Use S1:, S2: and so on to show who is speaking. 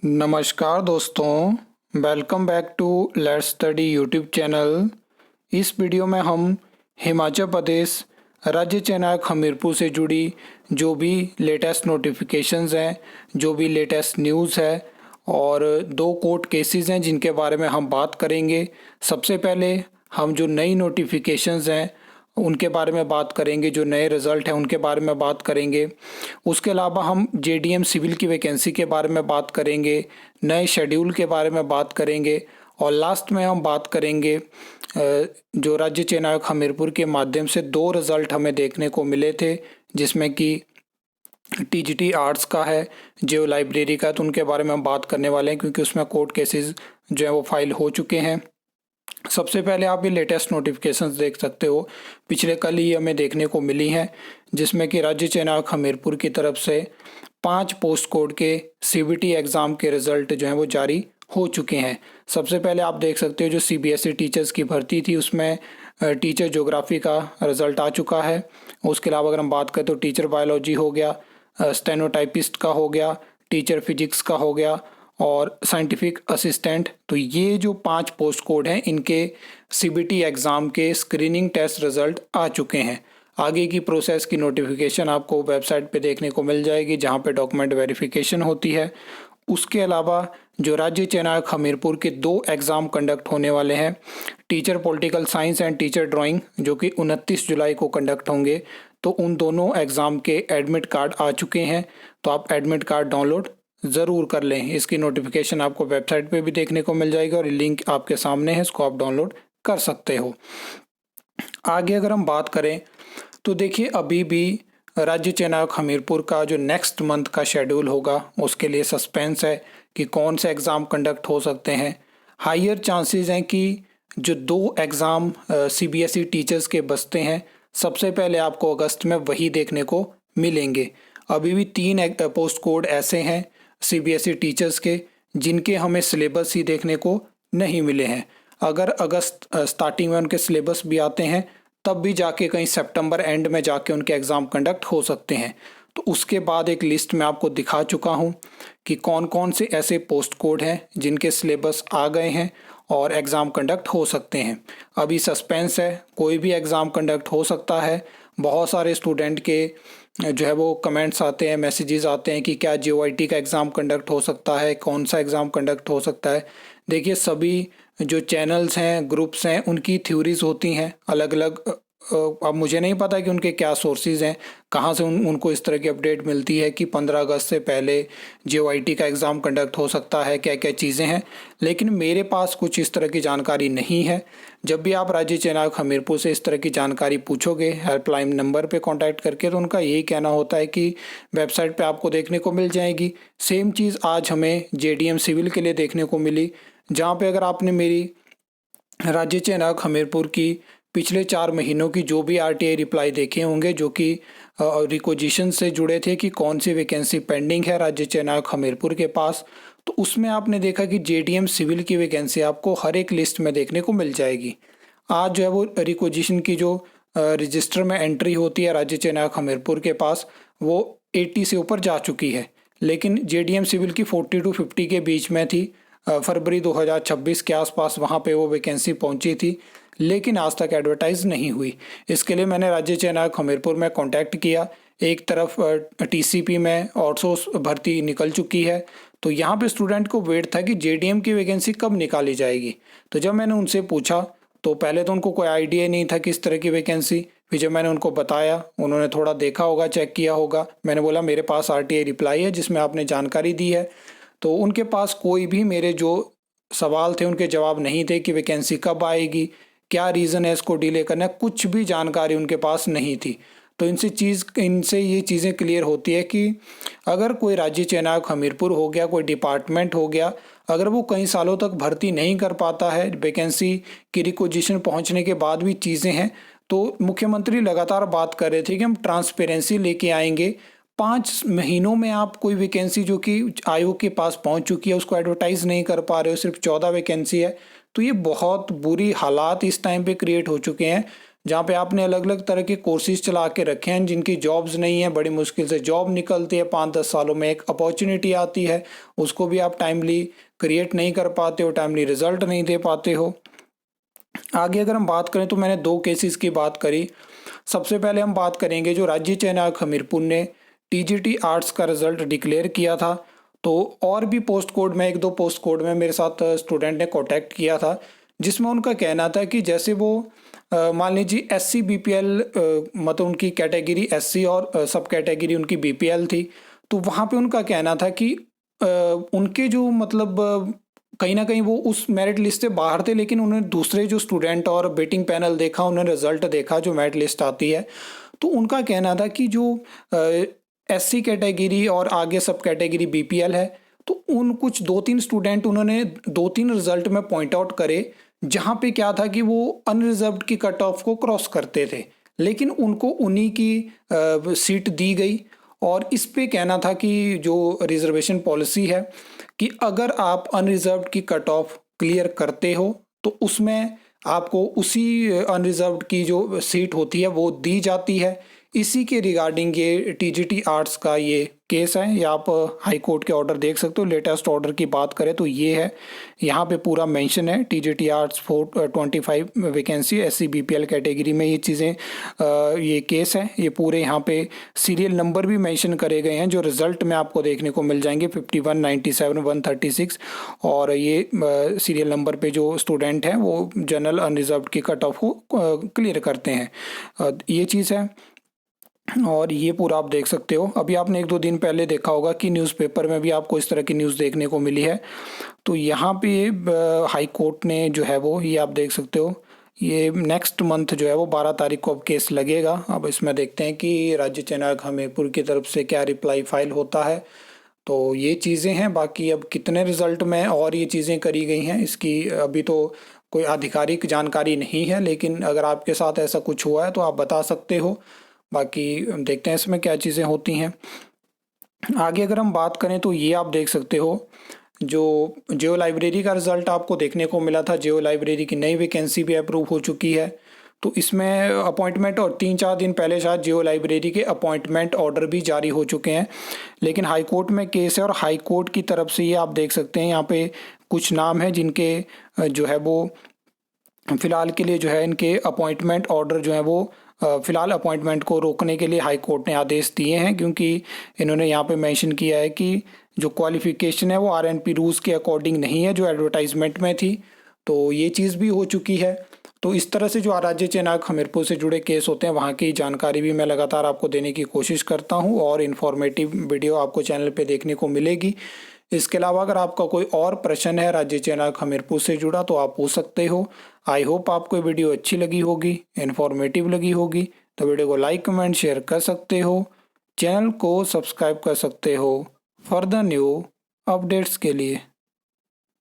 S1: नमस्कार दोस्तों, welcome back to let's study YouTube channel. इस वीडियो में हम हिमाचल प्रदेश राज्य चयनायक हमीरपुर से जुड़ी जो भी लेटेस्ट नोटिफिकेशंस हैं, जो भी लेटेस्ट न्यूज़ है और दो कोर्ट केसेस हैं जिनके बारे में हम बात करेंगे। सबसे पहले हम जो नई नोटिफिकेशंस हैं उनके बारे में बात करेंगे, जो नए रिज़ल्ट हैं उनके बारे में बात करेंगे। उसके अलावा हम जेडीएम सिविल की वैकेंसी के बारे में बात करेंगे, नए शेड्यूल के बारे में बात करेंगे और लास्ट में हम बात करेंगे जो राज्य चयनायक हमीरपुर के माध्यम से दो रिज़ल्ट हमें देखने को मिले थे, जिसमें कि टीजीटी आर्ट्स का है, जियो लाइब्रेरी का, तो उनके बारे में हम बात करने वाले हैं क्योंकि उसमें कोर्ट केसेस जो है वो फाइल हो चुके हैं। सबसे पहले आप ये लेटेस्ट नोटिफिकेशंस देख सकते हो, पिछले कल ही हमें देखने को मिली हैं, जिसमें कि राज्य चयनायक हमीरपुर की तरफ से 5 पोस्ट कोड के सीबीटी एग्ज़ाम के रिज़ल्ट जो हैं वो जारी हो चुके हैं। सबसे पहले आप देख सकते हो जो सीबीएसई टीचर्स की भर्ती थी उसमें टीचर ज्योग्राफी का रिज़ल्ट आ चुका है। उसके अलावा अगर हम बात करें तो टीचर बायोलॉजी हो गया, स्टेनोटाइपिस्ट का हो गया, टीचर फिजिक्स का हो गया और साइंटिफिक असिस्टेंट। तो ये जो 5 पोस्ट कोड हैं इनके सीबीटी एग्ज़ाम के स्क्रीनिंग टेस्ट रिज़ल्ट आ चुके हैं। आगे की प्रोसेस की नोटिफिकेशन आपको वेबसाइट पे देखने को मिल जाएगी जहां पे डॉक्यूमेंट वेरिफिकेशन होती है। उसके अलावा जो राज्य चयनायक हमीरपुर के 2 एग्ज़ाम कंडक्ट होने वाले हैं, teacher political science and teacher drawing, जो कि 29 जुलाई को कंडक्ट होंगे, तो उन दोनों एग्ज़ाम के एडमिट कार्ड आ चुके हैं। तो आप एडमिट कार्ड डाउनलोड ज़रूर कर लें। इसकी नोटिफिकेशन आपको वेबसाइट पे भी देखने को मिल जाएगी और लिंक आपके सामने है, इसको आप डाउनलोड कर सकते हो। आगे अगर हम बात करें तो देखिए, अभी भी राज्य चयनायक हमीरपुर का जो नेक्स्ट मंथ का शेड्यूल होगा उसके लिए सस्पेंस है कि कौन से एग्ज़ाम कंडक्ट हो सकते हैं। हायर चांसेस हैं कि जो 2 एग्ज़ाम सीबीएसई टीचर्स के बचते हैं, सबसे पहले आपको अगस्त में वही देखने को मिलेंगे। अभी भी 3 पोस्ट कोड ऐसे हैं सीबीएसई टीचर्स के जिनके हमें सिलेबस ही देखने को नहीं मिले हैं। अगर अगस्त स्टार्टिंग में उनके सिलेबस भी आते हैं तब भी जाके कहीं सितंबर एंड में जाके उनके एग्ज़ाम कंडक्ट हो सकते हैं। तो उसके बाद एक लिस्ट में आपको दिखा चुका हूँ कि कौन कौन से ऐसे पोस्ट कोड हैं जिनके सिलेबस आ गए हैं और एग्ज़ाम कंडक्ट हो सकते हैं। अभी सस्पेंस है, कोई भी एग्ज़ाम कंडक्ट हो सकता है। बहुत सारे स्टूडेंट के जो है वो कमेंट्स आते हैं, मैसेजेस आते हैं कि क्या जीओआईटी का एग्ज़ाम कंडक्ट हो सकता है, कौन सा एग्ज़ाम कंडक्ट हो सकता है। देखिए, सभी जो चैनल्स हैं, ग्रुप्स हैं, उनकी थ्योरीज होती हैं अलग अलग। अब मुझे नहीं पता कि उनके क्या सोर्सेज हैं, कहाँ से उनको इस तरह की अपडेट मिलती है कि 15 अगस्त से पहले जीओआईटी का एग्ज़ाम कंडक्ट हो सकता है, क्या क्या चीज़ें हैं। लेकिन मेरे पास कुछ इस तरह की जानकारी नहीं है। जब भी आप राज्य चयनायक हमीरपुर से इस तरह की जानकारी पूछोगे हेल्पलाइन नंबर पे कांटेक्ट करके, तो उनका यही कहना होता है कि वेबसाइट पे आपको देखने को मिल जाएगी। सेम चीज़ आज हमें जेडीएम सिविल के लिए देखने को मिली, जहाँ पे अगर आपने मेरी राज्य चयनायक हमीरपुर की पिछले 4 महीनों की जो भी आरटीआई रिप्लाई देखे होंगे, जो कि रिक्वेजिशन से जुड़े थे कि कौन सी वैकेंसी पेंडिंग है राज्य चयनायक हमीरपुर के पास, तो उसमें आपने देखा कि जेडीएम सिविल की वैकेंसी आपको हर एक लिस्ट में देखने को मिल जाएगी। आज जो है वो रिक्वेजिशन की जो रजिस्टर में एंट्री होती है राज्य चयनायक हमीरपुर के पास, वो 80 से ऊपर जा चुकी है। लेकिन जेडीएम सिविल की 40 to 50 के बीच में थी। फरवरी 2026 के आसपास वहाँ पे वो वैकेंसी पहुँची थी, लेकिन आज तक एडवर्टाइज नहीं हुई। इसके लिए मैंने राज्य चयनायक हमीरपुर में कांटेक्ट किया। एक तरफ टीसीपी में आउटसोर्स भर्ती निकल चुकी है, तो यहाँ पे स्टूडेंट को वेट था कि जेडीएम की वैकेंसी कब निकाली जाएगी। तो जब मैंने उनसे पूछा तो पहले तो उनको कोई आइडिया नहीं था किस तरह की वैकेंसी। फिर जब मैंने उनको बताया, उन्होंने थोड़ा देखा होगा, चेक किया होगा। मैंने बोला मेरे पास आरटीआई रिप्लाई है जिसमें आपने जानकारी दी है। तो उनके पास कोई भी मेरे जो सवाल थे उनके जवाब नहीं थे कि वैकेंसी कब आएगी, क्या रीज़न है इसको डिले करना, कुछ भी जानकारी उनके पास नहीं थी। तो इनसे ये चीज़ें क्लियर होती है कि अगर कोई राज्य चयनायक हमीरपुर हो गया, कोई डिपार्टमेंट हो गया, अगर वो कई सालों तक भर्ती नहीं कर पाता है, वैकेंसी की रिक्वेजिशन पहुंचने के बाद भी चीज़ें हैं, तो मुख्यमंत्री लगातार बात कर रहे थे कि हम ट्रांसपेरेंसी लेके आएंगे। 5 महीनों में आप कोई वैकेंसी जो कि आयोग के पास पहुंच चुकी है उसको एडवर्टाइज नहीं कर पा रहे हो, सिर्फ 14 वैकेंसी है। तो ये बहुत बुरी हालात इस टाइम पे क्रिएट हो चुके हैं, जहाँ पे आपने अलग अलग तरह के कोर्सेज चला के रखे हैं जिनकी जॉब्स नहीं है, बड़ी मुश्किल से जॉब निकलती है, 5-10 सालों में एक अपॉर्चुनिटी आती है, उसको भी आप टाइमली क्रिएट नहीं कर पाते हो, टाइमली रिजल्ट नहीं दे पाते हो। आगे अगर हम बात करें तो मैंने 2 केसेस की बात करी। सबसे पहले हम बात करेंगे जो राज्य चयन आयोग हमीरपुर ने टीजीटी आर्ट्स का रिजल्ट डिक्लेयर किया था। तो और भी पोस्ट कोड में 1-2 पोस्ट कोड में मेरे साथ स्टूडेंट ने कॉन्टैक्ट किया था, जिसमें उनका कहना था कि जैसे वो मान लीजिए एससी बीपीएल, मतलब उनकी कैटेगरी एससी और सब कैटेगरी उनकी बीपीएल थी। तो वहाँ पे उनका कहना था कि उनके जो मतलब कहीं ना कहीं वो उस मेरिट लिस्ट से बाहर थे, लेकिन उन्होंने दूसरे जो स्टूडेंट और वेटिंग पैनल देखा, उन्होंने रिजल्ट देखा जो मेरिट लिस्ट आती है। तो उनका कहना था कि जो एससी कैटेगरी और आगे सब कैटेगरी बीपीएल है, तो उन कुछ 2-3 स्टूडेंट उन्होंने 2-3 रिजल्ट में पॉइंट आउट करे जहाँ पे क्या था कि वो अनरिजर्व्ड की कट ऑफ को क्रॉस करते थे, लेकिन उनको उन्हीं की सीट दी गई। और इस पे कहना था कि जो रिजर्वेशन पॉलिसी है कि अगर आप अनरिजर्व्ड की कट ऑफ क्लियर करते हो तो उसमें आपको उसी अनरिजर्व्ड की जो सीट होती है वो दी जाती है। इसी के रिगार्डिंग ये टीजीटी आर्ट्स का ये केस है। ये आप हाई कोर्ट के ऑर्डर देख सकते हो। लेटेस्ट ऑर्डर की बात करें तो ये है, यहाँ पे पूरा मेंशन है TGT arts 425 vacancy SC BPL category में ये चीज़ें, ये केस है। ये पूरे यहाँ पे सीरियल नंबर भी मेंशन करे गए हैं जो रिजल्ट में आपको देखने को मिल जाएंगे 51, 97, 136। और ये सीरियल नंबर पे जो स्टूडेंट हैं वो जनरल अनरिजर्व्ड की कट ऑफ को क्लियर करते हैं। ये चीज़ है और ये पूरा आप देख सकते हो। अभी आपने 1-2 दिन पहले देखा होगा कि न्यूज़पेपर में भी आपको इस तरह की न्यूज़ देखने को मिली है। तो यहाँ पे हाई कोर्ट ने जो है वो ये आप देख सकते हो, ये नेक्स्ट मंथ जो है वो 12 तारीख को अब केस लगेगा। अब इसमें देखते हैं कि राज्य चयन आयोग हमीरपुर की तरफ से क्या रिप्लाई फाइल होता है। तो ये चीज़ें हैं। बाकी अब कितने रिजल्ट में और ये चीज़ें करी गई हैं इसकी अभी तो कोई आधिकारिक जानकारी नहीं है, लेकिन अगर आपके साथ ऐसा कुछ हुआ है तो आप बता सकते हो। बाकी देखते हैं इसमें क्या चीज़ें होती हैं। आगे अगर हम बात करें तो ये आप देख सकते हो जो जियो लाइब्रेरी का रिजल्ट आपको देखने को मिला था। जियो लाइब्रेरी की नई वैकेंसी भी अप्रूव हो चुकी है। तो इसमें अपॉइंटमेंट और 3-4 दिन पहले शायद जियो लाइब्रेरी के अपॉइंटमेंट ऑर्डर भी जारी हो चुके हैं, लेकिन हाई कोर्ट में केस है और हाई कोर्ट की तरफ से ये आप देख सकते हैं यहाँ पे कुछ नाम है जिनके जो है वो फिलहाल के लिए जो है इनके अपॉइंटमेंट ऑर्डर जो है वो फिलहाल अपॉइंटमेंट को रोकने के लिए हाई कोर्ट ने आदेश दिए हैं, क्योंकि इन्होंने यहाँ पे मेंशन किया है कि जो क्वालिफिकेशन है वो आरएनपी रूल्स के अकॉर्डिंग नहीं है जो एडवर्टाइजमेंट में थी। तो ये चीज़ भी हो चुकी है। तो इस तरह से जो राज्य चयन आयोग हमीरपुर से जुड़े केस होते हैं वहाँ की जानकारी भी मैं लगातार आपको देने की कोशिश करता हूँ और इन्फॉर्मेटिव वीडियो आपको चैनल पे देखने को मिलेगी। इसके अलावा अगर आपका कोई और प्रश्न है राज्य चयन आयोग हमीरपुर से जुड़ा तो आप पूछ सकते हो। आई होप आपको वीडियो अच्छी लगी होगी, इन्फॉर्मेटिव लगी होगी। तो वीडियो को लाइक, कमेंट, शेयर कर सकते हो। चैनल को सब्सक्राइब कर सकते हो फर्दर न्यू अपडेट्स के लिए।